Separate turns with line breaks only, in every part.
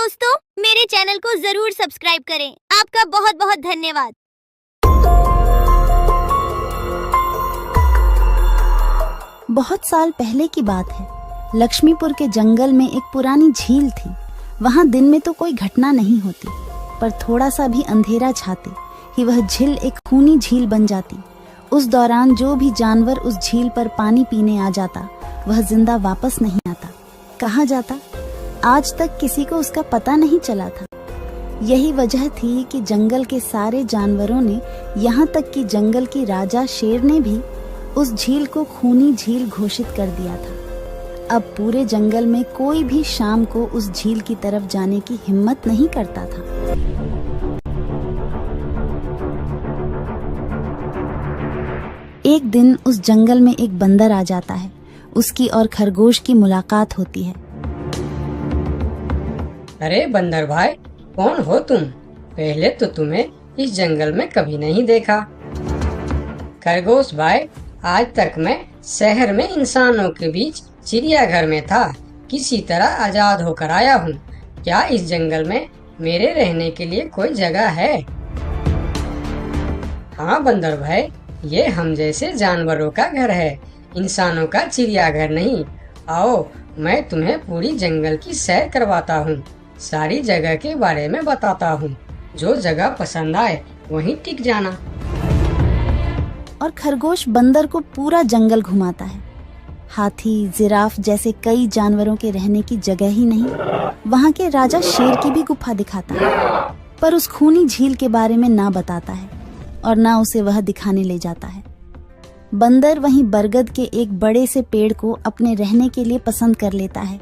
दोस्तों, मेरे चैनल को जरूर सब्सक्राइब करें। आपका बहुत बहुत धन्यवाद।
बहुत साल पहले की बात है। लक्ष्मीपुर के जंगल में एक पुरानी झील थी। वहां दिन में तो कोई घटना नहीं होती, पर थोड़ा सा भी अंधेरा छाते ही वह झील एक खूनी झील बन जाती। उस दौरान जो भी जानवर उस झील पर पानी पीने आ जाता, वह जिंदा वापस नहीं आता। कहाँ जाता, आज तक किसी को उसका पता नहीं चला था। यही वजह थी कि जंगल के सारे जानवरों ने, यहाँ तक कि जंगल की राजा शेर ने भी उस झील को खूनी झील घोषित कर दिया था। अब पूरे जंगल में कोई भी शाम को उस झील की तरफ जाने की हिम्मत नहीं करता था। एक दिन उस जंगल में एक बंदर आ जाता है। उसकी और खरगोश की मुलाकात होती है।
अरे बंदर भाई, कौन हो तुम? पहले तो तुम्हें इस जंगल में कभी नहीं देखा। खरगोश भाई, आज तक मैं शहर में इंसानों के बीच चिड़ियाघर में था। किसी तरह आजाद होकर आया हूँ। क्या इस जंगल में मेरे रहने के लिए कोई जगह है? हाँ बंदर भाई, ये हम जैसे जानवरों का घर है, इंसानों का चिड़ियाघर नहीं। आओ, मैं तुम्हें पूरी जंगल की सैर करवाता हूँ, सारी जगह के बारे में बताता हूँ। जो जगह पसंद आए वहीं टिक जाना।
और खरगोश बंदर को पूरा जंगल घुमाता है। हाथी, जिराफ जैसे कई जानवरों के रहने की जगह ही नहीं, वहाँ के राजा शेर की भी गुफा दिखाता है, पर उस खूनी झील के बारे में ना बताता है और ना उसे वह दिखाने ले जाता है। बंदर वहीं बरगद के एक बड़े से पेड़ को अपने रहने के लिए पसंद कर लेता है।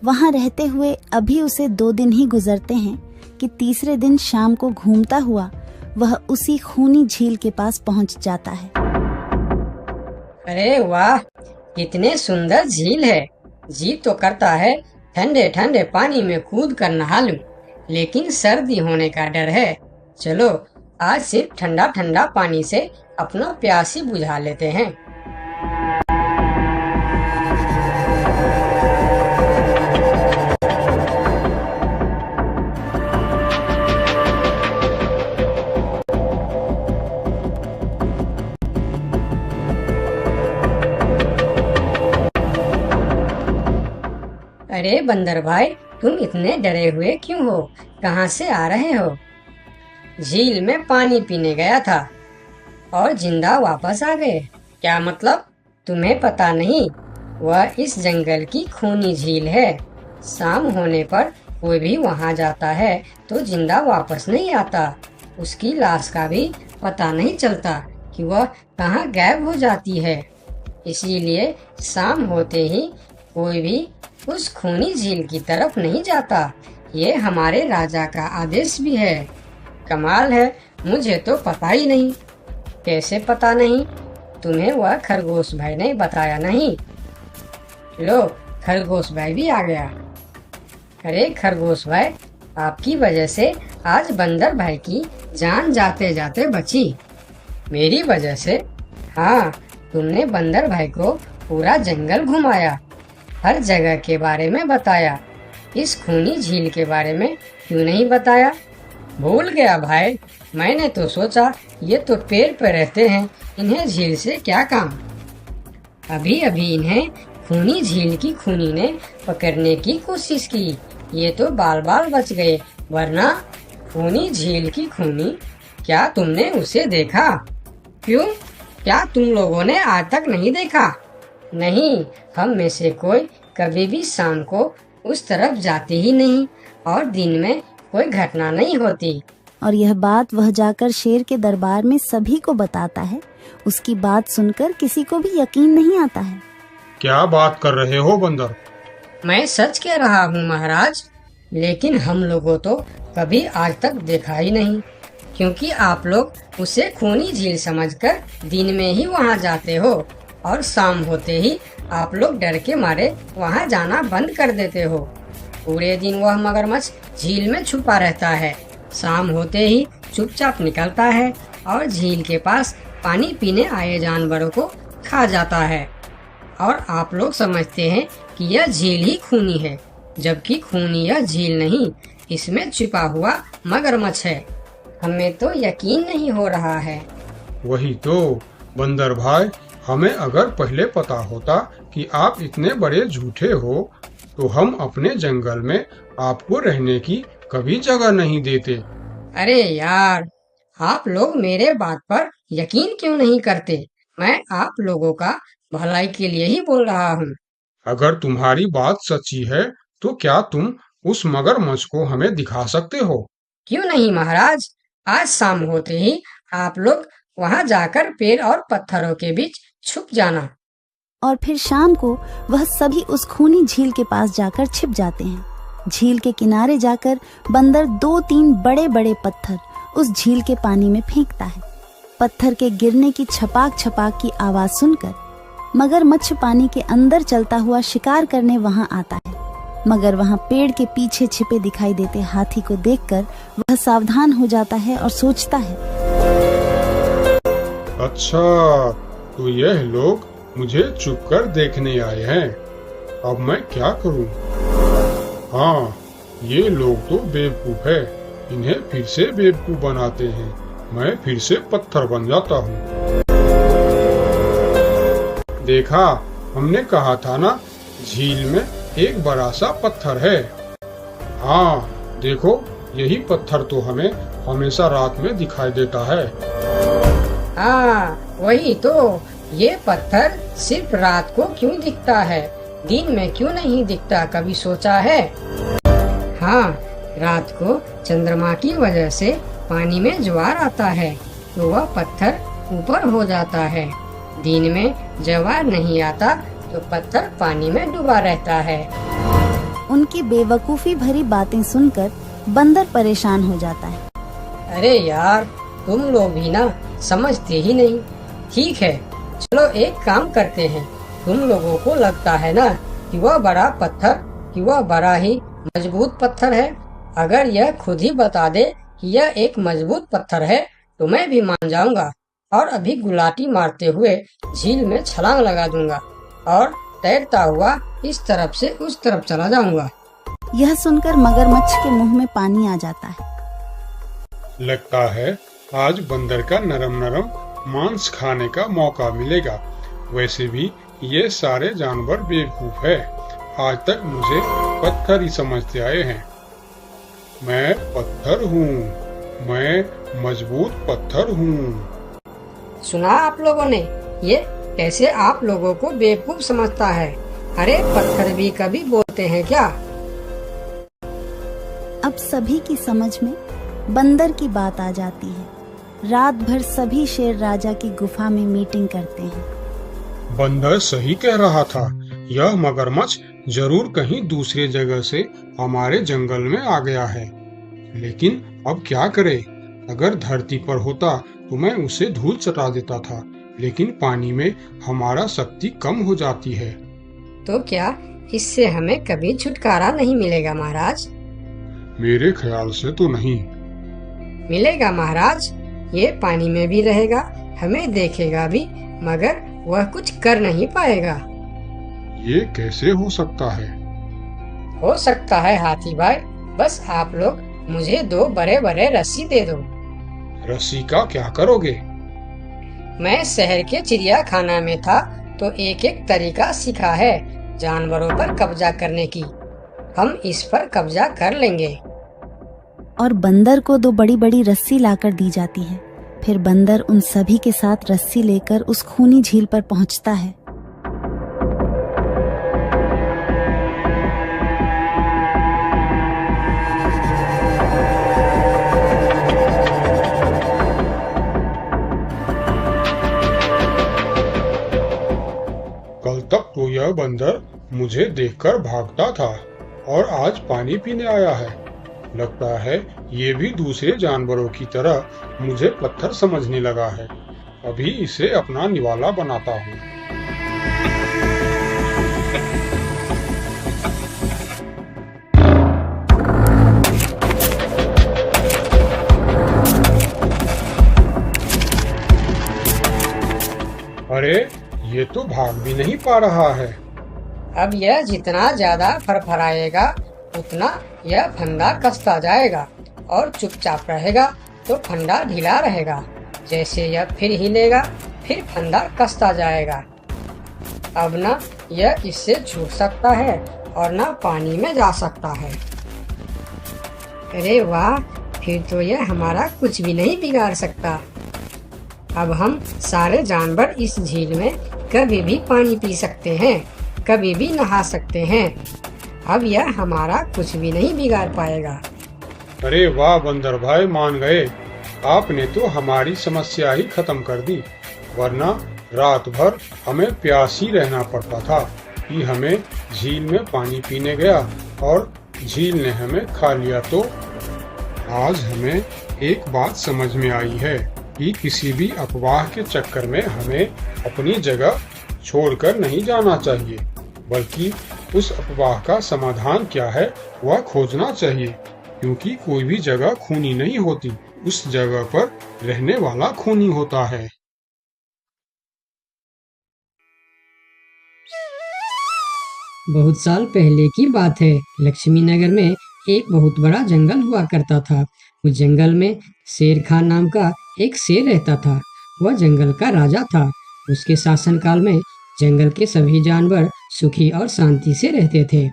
वहां रहते हुए अभी उसे 2 दिन ही गुजरते हैं कि तीसरे दिन शाम को घूमता हुआ वह उसी खूनी झील के पास पहुंच जाता है।
अरे वाह, कितने सुंदर झील है। जी तो करता है ठंडे ठंडे पानी में कूद कर नहा लूं, लेकिन सर्दी होने का डर है। चलो, आज सिर्फ ठंडा ठंडा पानी से अपना प्यास ही बुझा लेते हैं। अरे बंदर भाई, तुम इतने डरे हुए क्यों हो? कहाँ से आ रहे हो? झील में पानी पीने गया था और जिंदा वापस आ गए। क्या मतलब? तुम्हें पता नहीं? वह इस जंगल की खूनी झील है। शाम होने पर कोई भी वहां जाता है तो जिंदा वापस नहीं आता। उसकी लाश का भी पता नहीं चलता कि वह कहाँ गायब हो जाती है। इसीलिए शाम होते ही कोई भी उस खूनी झील की तरफ नहीं जाता। ये हमारे राजा का आदेश भी है। कमाल है, मुझे तो पता ही नहीं। कैसे पता नहीं? तुम्हें वह खरगोश भाई ने बताया नहीं? लो, खरगोश भाई भी आ गया। अरे खरगोश भाई, आपकी वजह से आज बंदर भाई की जान जाते जाते बची। मेरी वजह से? हाँ, तुमने बंदर भाई को पूरा जंगल घुमाया, हर जगह के बारे में बताया। इस खूनी झील के बारे में क्यों नहीं बताया? भूल गया भाई, मैंने तो सोचा ये तो पेड़ पर रहते हैं, इन्हें झील से क्या काम। अभी अभी इन्हें खूनी झील की खूनी ने पकड़ने की कोशिश की, ये तो बाल बाल बच गए, वरना खूनी झील की खूनी, क्या तुमने उसे देखा? क्यों, क्या तुम लोगों ने आज तक नहीं देखा? नहीं, हम में से कोई कभी भी शाम को उस तरफ जाते ही नहीं और दिन में कोई घटना नहीं होती।
और यह बात वह जाकर शेर के दरबार में सभी को बताता है। उसकी बात सुनकर किसी को भी यकीन नहीं आता है।
क्या बात कर रहे हो बंदर?
मैं सच कह रहा हूँ महाराज, लेकिन हम लोगों तो कभी आज तक देखा ही नहीं, क्योंकि आप लोग उसे खूनी झील समझकर दिन में ही वहाँ जाते हो और शाम होते ही आप लोग डर के मारे वहाँ जाना बंद कर देते हो। पूरे दिन वह मगरमच्छ झील में छुपा रहता है, शाम होते ही चुपचाप निकलता है और झील के पास पानी पीने आए जानवरों को खा जाता है। और आप लोग समझते हैं कि यह झील ही खूनी है, जबकि खूनी यह झील नहीं, इसमें छिपा हुआ मगरमच्छ है। हमें तो यकीन नहीं हो रहा है।
वही तो बंदर भाई, हमें अगर पहले पता होता कि आप इतने बड़े झूठे हो तो हम अपने जंगल में आपको रहने की कभी जगह नहीं देते।
अरे यार, आप लोग मेरे बात पर यकीन क्यों नहीं करते? मैं आप लोगों का भलाई के लिए ही बोल रहा हूँ।
अगर तुम्हारी बात सच्ची है तो क्या तुम उस मगरमच्छ को हमें दिखा सकते हो?
क्यों नहीं महाराज, आज शाम होते ही आप लोग वहाँ जाकर पेड़ और पत्थरों के बीच छुप जाना।
और फिर शाम को वह सभी उस खूनी झील के पास जाकर छिप जाते हैं। झील के किनारे जाकर बंदर 2-3 बड़े बड़े पत्थर उस झील के पानी में फेंकता है। पत्थर के गिरने की छपाक छपाक की आवाज सुनकर मगरमच्छ पानी के अंदर चलता हुआ शिकार करने वहां आता है। मगर वहां पेड़ के पीछे छिपे दिखाई देते हाथी को देखकर वह सावधान हो जाता है और सोचता है,
अच्छा, तो यह लोग मुझे छुपकर देखने आए हैं। अब मैं क्या करूं? हाँ, ये लोग तो बेवकूफ है। इन्हें फिर से बेवकूफ बनाते हैं। मैं फिर से पत्थर बन जाता हूँ। देखा, हमने कहा था ना, झील में एक बड़ा सा पत्थर है। हाँ, देखो, यही पत्थर तो हमें हमेशा रात में दिखाई देता है।
हाँ, वही तो। ये पत्थर सिर्फ रात को क्यों दिखता है, दिन में क्यों नहीं दिखता, कभी सोचा है? हाँ, रात को चंद्रमा की वजह से पानी में ज्वार आता है तो वह पत्थर ऊपर हो जाता है। दिन में ज्वार नहीं आता तो पत्थर पानी में डूबा रहता है।
उनकी बेवकूफी भरी बातें सुनकर बंदर परेशान हो जाता है।
अरे यार, तुम लोग भी ना समझते ही नहीं। ठीक है, चलो एक काम करते हैं। तुम लोगों को लगता है ना कि वह बड़ा पत्थर, कि वह बड़ा ही मजबूत पत्थर है। अगर यह खुद ही बता दे कि यह एक मजबूत पत्थर है तो मैं भी मान जाऊंगा और अभी गुलाटी मारते हुए झील में छलांग लगा दूंगा और तैरता हुआ इस तरफ से उस तरफ चला जाऊंगा।
यह सुनकर मगरमच्छ के मुंह में पानी आ जाता है।
लगता है आज बंदर का नरम नरम मांस खाने का मौका मिलेगा। वैसे भी ये सारे जानवर बेवकूफ है। आज तक मुझे पत्थर ही समझते आए हैं। मैं पत्थर हूँ, मैं मजबूत पत्थर हूँ।
सुना आप लोगों ने? ये कैसे आप लोगों को बेवकूफ समझता है? अरे पत्थर भी कभी बोलते हैं क्या?
अब सभी की समझ में बंदर की बात आ जाती है। रात भर सभी शेर राजा की गुफा में मीटिंग करते हैं।
बंदर सही कह रहा था। यह मगरमच्छ जरूर कहीं दूसरे जगह से हमारे जंगल में आ गया है। लेकिन अब क्या करे? अगर धरती पर होता तो मैं उसे धूल चटा देता था, लेकिन पानी में हमारा शक्ति कम हो जाती है।
तो क्या इससे हमें कभी छुटकारा नहीं मिलेगा महाराज?
मेरे ख्याल से तो नहीं।
मिलेगा महाराज। ये पानी में भी रहेगा, हमें देखेगा भी, मगर वह कुछ कर नहीं पाएगा।
ये कैसे हो सकता है?
हो सकता है हाथी भाई। बस आप लोग मुझे 2 बड़े बड़े रस्सी दे दो।
रस्सी का क्या करोगे?
मैं शहर के चिड़ियाखाना में था तो एक एक तरीका सीखा है जानवरों पर कब्जा करने की। हम इस पर कब्जा कर लेंगे।
और बंदर को 2 बड़ी बड़ी रस्सी लाकर दी जाती है। फिर बंदर उन सभी के साथ रस्सी लेकर उस खूनी झील पर पहुंचता है।
कल तक तो यह बंदर मुझे देखकर भागता था और आज पानी पीने आया है। लगता है ये भी दूसरे जानवरों की तरह मुझे पत्थर समझने लगा है। अभी इसे अपना निवाला बनाता हूँ। अरे, ये तो भाग भी नहीं पा रहा है।
अब यह जितना ज्यादा फरफराएगा उतना यह फंदा कसता जाएगा और चुपचाप रहेगा तो फंदा ढीला रहेगा। जैसे यह फिर हिलेगा फिर फंदा कसता जाएगा। अब ना यह इससे छूट सकता है और ना पानी में जा सकता है। अरे वाह, फिर तो यह हमारा कुछ भी नहीं बिगाड़ सकता। अब हम सारे जानवर इस झील में कभी भी पानी पी सकते हैं, कभी भी नहा सकते हैं। अब यह हमारा कुछ भी नहीं बिगाड़ पाएगा।
अरे वाह बंदर भाई, मान गए। आपने तो हमारी समस्या ही खत्म कर दी, वरना रात भर हमें प्यास ही रहना पड़ता था कि हमें झील में पानी पीने गया और झील ने हमें खा लिया। तो आज हमें एक बात समझ में आई है कि किसी भी अफवाह के चक्कर में हमें अपनी जगह छोड़कर नहीं जाना चाहिए, बल्कि उस अफवाह का समाधान क्या है वह खोजना चाहिए, क्योंकि कोई भी जगह खूनी नहीं होती, उस जगह पर रहने वाला खूनी होता है।
बहुत साल पहले की बात है। लक्ष्मी नगर में एक बहुत बड़ा जंगल हुआ करता था। उस जंगल में शेर खान नाम का एक शेर रहता था। वह जंगल का राजा था। उसके शासनकाल में जंगल के सभी जानवर सुखी और शांति से रहते थे।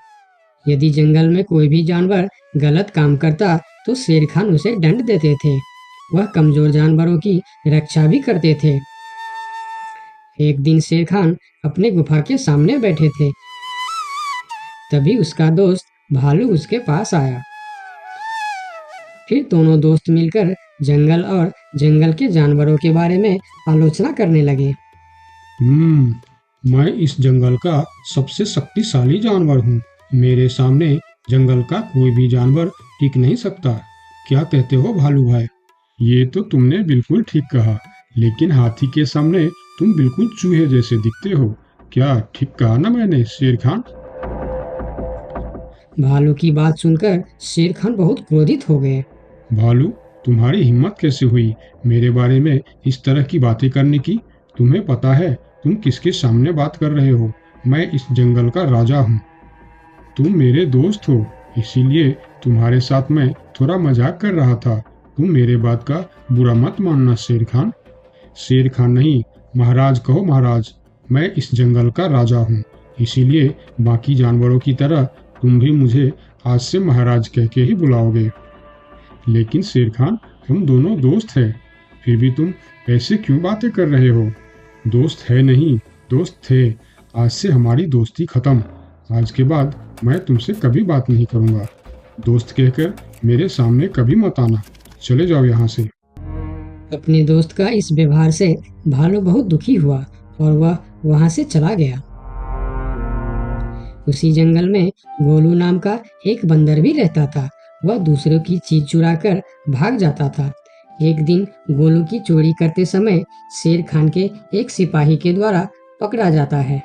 यदि जंगल में कोई भी जानवर गलत काम करता तो शेर खान उसे दंड देते थे। वह कमजोर जानवरों की रक्षा भी करते थे। एक दिन शेर खान अपने गुफा के सामने बैठे थे। तभी उसका दोस्त भालू उसके पास आया। फिर दोनों दोस्त मिलकर जंगल और जंगल के जानवरों के बारे में आलोचना करने लगे।
मैं इस जंगल का सबसे शक्तिशाली जानवर हूँ। मेरे सामने जंगल का कोई भी जानवर टिक नहीं सकता। क्या कहते हो भालू भाई? ये तो तुमने बिल्कुल ठीक कहा, लेकिन हाथी के सामने तुम बिल्कुल चूहे जैसे दिखते हो। क्या ठीक कहा ना मैंने शेर खान?
भालू की बात सुनकर शेर खान बहुत क्रोधित हो गए।
भालू, तुम्हारी हिम्मत कैसे हुई मेरे बारे में इस तरह की बातें करने की? तुम्हें पता है तुम किसके सामने बात कर रहे हो? मैं इस जंगल का राजा हूँ। तुम मेरे दोस्त हो, इसीलिए तुम्हारे साथ मैं थोड़ा मजाक कर रहा था। तुम मेरे बात का बुरा मत मानना शेर खान। शेर खान नहीं, महाराज कहो महाराज। मैं इस जंगल का राजा हूँ, इसीलिए बाकी जानवरों की तरह तुम भी मुझे आज से महाराज कह के ही बुलाओगे। लेकिन शेर खान, हम दोनों दोस्त हैं, फिर भी तुम ऐसे क्यों बातें कर रहे हो? दोस्त है नहीं, दोस्त थे। आज से हमारी दोस्ती खत्म। आज के बाद मैं तुमसे कभी बात नहीं करूंगा। दोस्त कहकर मेरे सामने कभी मत आना। चले जाओ यहाँ से।
अपने दोस्त का इस व्यवहार से भालू बहुत दुखी हुआ और वह वहां से चला गया। उसी जंगल में गोलू नाम का एक बंदर भी रहता था। वह दूसरों की चीज चुराकर भाग जाता था। एक दिन गोलू की चोरी करते समय शेर खान के एक सिपाही के द्वारा पकड़ा जाता है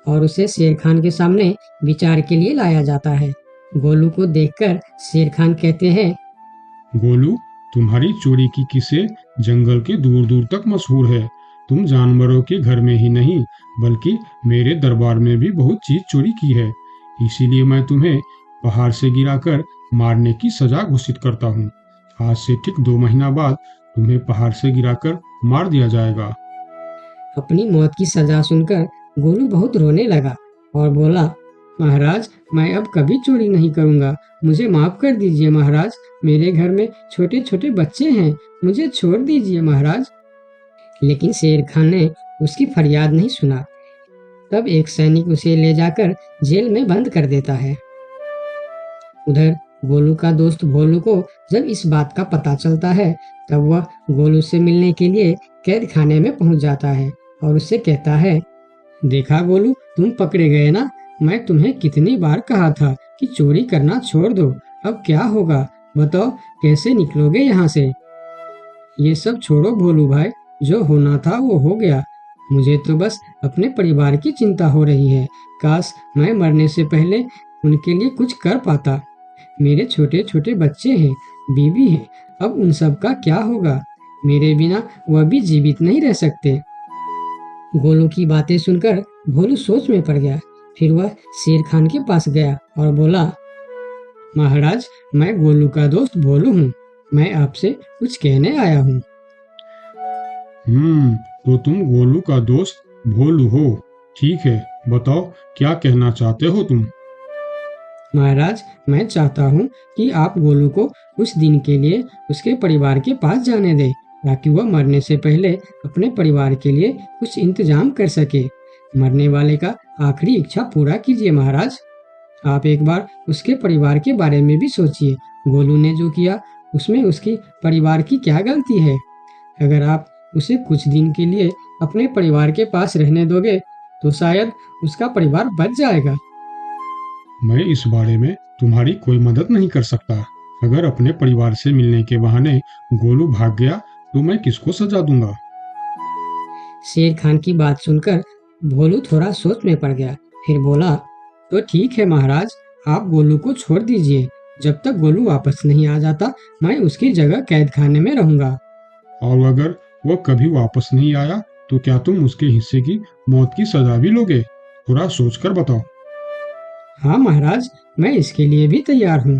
और उसे शेर खान के सामने विचार के लिए लाया जाता है। गोलू को देखकर शेर खान कहते हैं,
गोलू, तुम्हारी चोरी की किस्से जंगल के दूर दूर तक मशहूर है। तुम जानवरों के घर में ही नहीं बल्कि मेरे दरबार में भी बहुत चीज चोरी की है। इसीलिए मैं तुम्हें पहाड़ से गिराकर मारने की सजा घोषित करता हूँ। आज से ठीक 2 महीना बाद तुम्हें पहाड़ से गिराकर मार दिया जाएगा।
अपनी मौत की सजा सुनकर गोलू बहुत रोने लगा और बोला, महाराज, मैं अब कभी चोरी नहीं करूंगा। मुझे माफ कर दीजिए महाराज। मेरे घर में छोटे छोटे बच्चे हैं, मुझे छोड़ दीजिए महाराज। लेकिन शेर खान ने उसकी फरियाद नहीं सुना। तब एक सैनिक उसे ले जाकर जेल में बंद कर देता है। उधर गोलू का दोस्त भोलू को जब इस बात का पता चलता है तब वह गोलू से मिलने के लिए कैद खाने में पहुंच जाता है और उससे कहता है, देखा गोलू, तुम पकड़े गए ना। मैं तुम्हें कितनी बार कहा था कि चोरी करना छोड़ दो। अब क्या होगा बताओ, कैसे निकलोगे यहाँ से? ये सब छोड़ो भोलू भाई, जो होना था वो हो गया। मुझे तो बस अपने परिवार की चिंता हो रही है। काश मैं मरने से पहले उनके लिए कुछ कर पाता। मेरे छोटे छोटे बच्चे हैं, बीवी है, अब उन सब का क्या होगा? मेरे बिना वह भी जीवित नहीं रह सकते। गोलू की बातें सुनकर भोलू सोच में पड़ गया। फिर वह शेर खान के पास गया और बोला, महाराज, मैं गोलू का दोस्त भोलू हूँ। मैं आपसे कुछ कहने आया हूँ।
तो तुम गोलू का दोस्त भोलू हो। ठीक है, बताओ क्या कहना चाहते हो तुम।
महाराज, मैं चाहता हूँ कि आप गोलू को कुछ दिन के लिए उसके परिवार के पास जाने दें, ताकि वह मरने से पहले अपने परिवार के लिए कुछ इंतजाम कर सके। मरने वाले का आखिरी इच्छा पूरा कीजिए महाराज। आप एक बार उसके परिवार के बारे में भी सोचिए। गोलू ने जो किया उसमें उसकी परिवार की क्या गलती है? अगर आप उसे कुछ दिन के लिए अपने परिवार के पास रहने दोगे तो शायद उसका परिवार बच जाएगा।
मैं इस बारे में तुम्हारी कोई मदद नहीं कर सकता। अगर अपने परिवार से मिलने के बहाने गोलू भाग गया तो मैं किसको सजा दूंगा?
शेर खान की बात सुनकर भोलू थोड़ा सोच में पड़ गया। फिर बोला, तो ठीक है महाराज, आप गोलू को छोड़ दीजिए। जब तक गोलू वापस नहीं आ जाता मैं उसकी जगह कैद खाने में रहूंगा।
और अगर वह कभी वापस नहीं आया तो क्या तुम उसके हिस्से की मौत की सजा भी लोगे? थोड़ा सोचकर बताओ।
हाँ महाराज, मैं इसके लिए भी तैयार हूँ।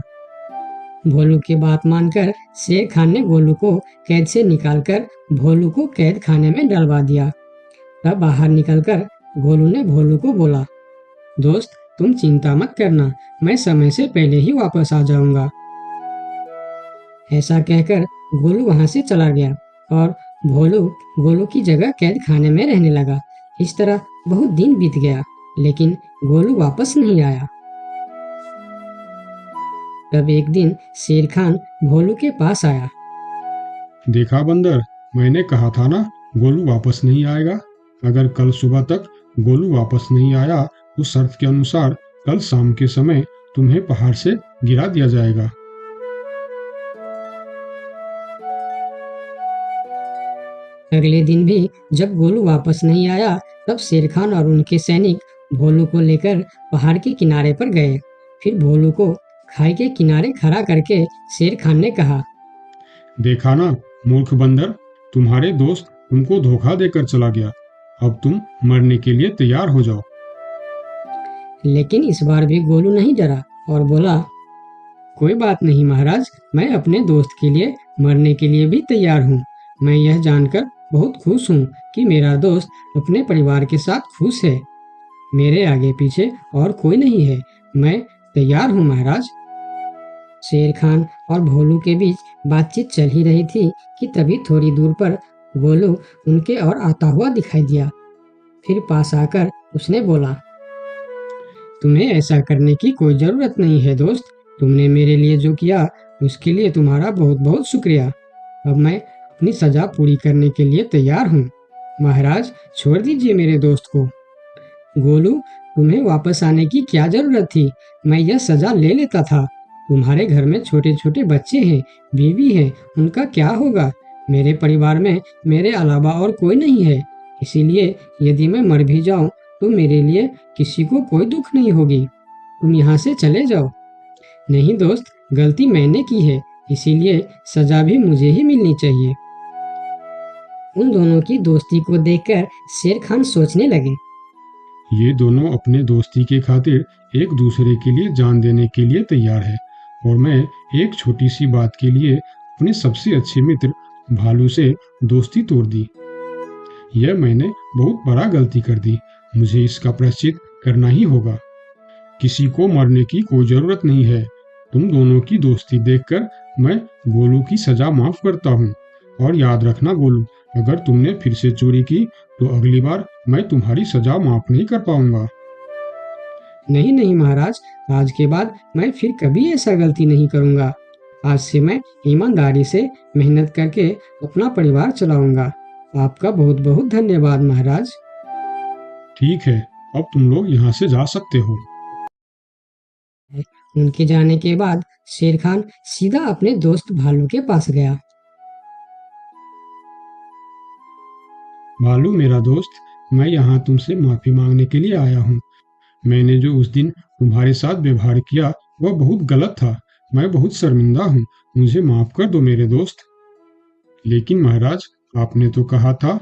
भोलू की बात मानकर शेर खान ने गोलू को कैद से निकालकर भोलू को कैद खाने में डलवा दिया। तब बाहर निकलकर गोलू ने भोलू को बोला, दोस्त तुम चिंता मत करना, मैं समय से पहले ही वापस आ जाऊंगा। ऐसा कहकर गोलू वहां से चला गया और भोलू गोलू की जगह कैद खाने में रहने लगा। इस तरह बहुत दिन बीत गया, लेकिन गोलू वापस नहीं आया। तब एक दिन शेर खान भोलू के पास आया।
देखा बंदर, मैंने कहा था ना गोलू वापस नहीं आएगा। अगर कल सुबह तक गोलू वापस नहीं आया तो शर्त के अनुसार कल शाम के समय तुम्हें पहाड़ से गिरा दिया जाएगा।
अगले दिन भी जब गोलू वापस नहीं आया तब शेर खान और उनके सैनिक भोलू को लेकर पहाड़ के किनारे पर गए। फिर भोलू को खाई के किनारे खड़ा करके शेर खान ने कहा,
देखा ना मूर्ख बंदर, तुम्हारे दोस्त तुमको धोखा देकर चला गया। अब तुम मरने के लिए तैयार हो जाओ।
लेकिन इस बार भी गोलू नहीं डरा और बोला, कोई बात नहीं महाराज, मैं अपने दोस्त के लिए मरने के लिए भी तैयार हूँ। मैं यह जानकर बहुत खुश हूँ कि मेरा दोस्त अपने परिवार के साथ खुश है। मेरे आगे पीछे और कोई नहीं है, मैं तैयार हूँ महाराज। शेर खान और भोलू के बीच बातचीत चल ही रही थी कि तभी थोड़ी दूर पर गोलू उनके और आता हुआ दिखाई दिया। फिर पास आकर उसने बोला, तुम्हें ऐसा करने की कोई जरूरत नहीं है दोस्त। तुमने मेरे लिए जो किया उसके लिए तुम्हारा बहुत बहुत शुक्रिया। अब मैं अपनी सजा पूरी करने के लिए तैयार हूँ। महाराज छोड़ दीजिए मेरे दोस्त को। गोलू, तुम्हें वापस आने की क्या जरूरत थी? मैं यह सजा ले लेता था। तुम्हारे घर में छोटे छोटे बच्चे हैं, बीवी है, उनका क्या होगा? मेरे परिवार में मेरे अलावा और कोई नहीं है, इसीलिए यदि मैं मर भी जाऊं तो मेरे लिए किसी को कोई दुख नहीं होगी। तुम यहाँ से चले जाओ। नहीं दोस्त, गलती मैंने की है, इसीलिए सजा भी मुझे ही मिलनी चाहिए। उन दोनों की दोस्ती को देखकर शेर खान सोचने लगे,
ये दोनों अपने दोस्ती के खातिर एक दूसरे के लिए जान देने के लिए तैयार है, और मैं एक छोटी सी बात के लिए अपने सबसे अच्छे मित्र भालू से दोस्ती तोड़ दी। यह मैंने बहुत बड़ा गलती कर दी। मुझे इसका प्रायश्चित करना ही होगा। किसी को मरने की कोई जरूरत नहीं है। तुम दोनों की दोस्ती देखकर मैं गोलू की सजा माफ करता हूँ। और याद रखना गोलू, अगर तुमने फिर से चोरी की तो अगली बार मैं तुम्हारी सजा माफ नहीं कर पाऊंगा।
नहीं नहीं महाराज, आज के बाद मैं फिर कभी ऐसा गलती नहीं करूंगा। आज से मैं ईमानदारी से मेहनत करके अपना परिवार चलाऊंगा। आपका बहुत बहुत धन्यवाद महाराज।
ठीक है, अब तुम लोग यहाँ से जा सकते हो।
उनके जाने के बाद शेर खान सीधा अपने दोस्त भालू के पास गया।
भालू मेरा दोस्त, मैं यहाँ तुमसे माफी मांगने के लिए आया हूँ। मैंने जो उस दिन तुम्हारे साथ व्यवहार किया वह बहुत गलत था। मैं बहुत शर्मिंदा हूँ, मुझे माफ कर दो मेरे दोस्त। लेकिन महाराज, आपने तो कहा था।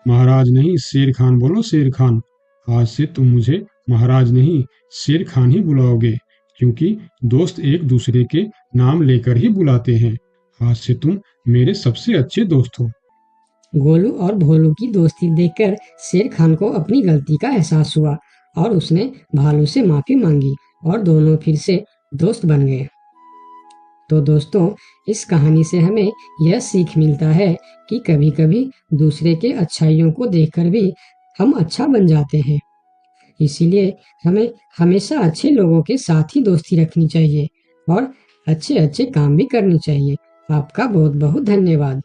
महाराज नहीं, शेर खान बोलो, शेर खान। आज से तुम मुझे महाराज नहीं शेर खान ही बुलाओगे, क्योंकि दोस्त एक दूसरे के नाम लेकर ही बुलाते हैं। आज से तुम मेरे सबसे अच्छे दोस्त हो।
गोलू और भोलू की दोस्ती देखकर शेर खान को अपनी गलती का एहसास हुआ और उसने भालू से माफी मांगी और दोनों फिर से दोस्त बन गए। तो दोस्तों, इस कहानी से हमें यह सीख मिलता है कि कभी-कभी दूसरे के अच्छाइयों को देखकर भी हम अच्छा बन जाते हैं। इसीलिए हमें हमेशा अच्छे लोगों के साथ ही दोस्ती रखनी चाहिए और अच्छे-अच्छे काम भी करनी चाहिए। आपका बहुत-बहुत धन्यवाद।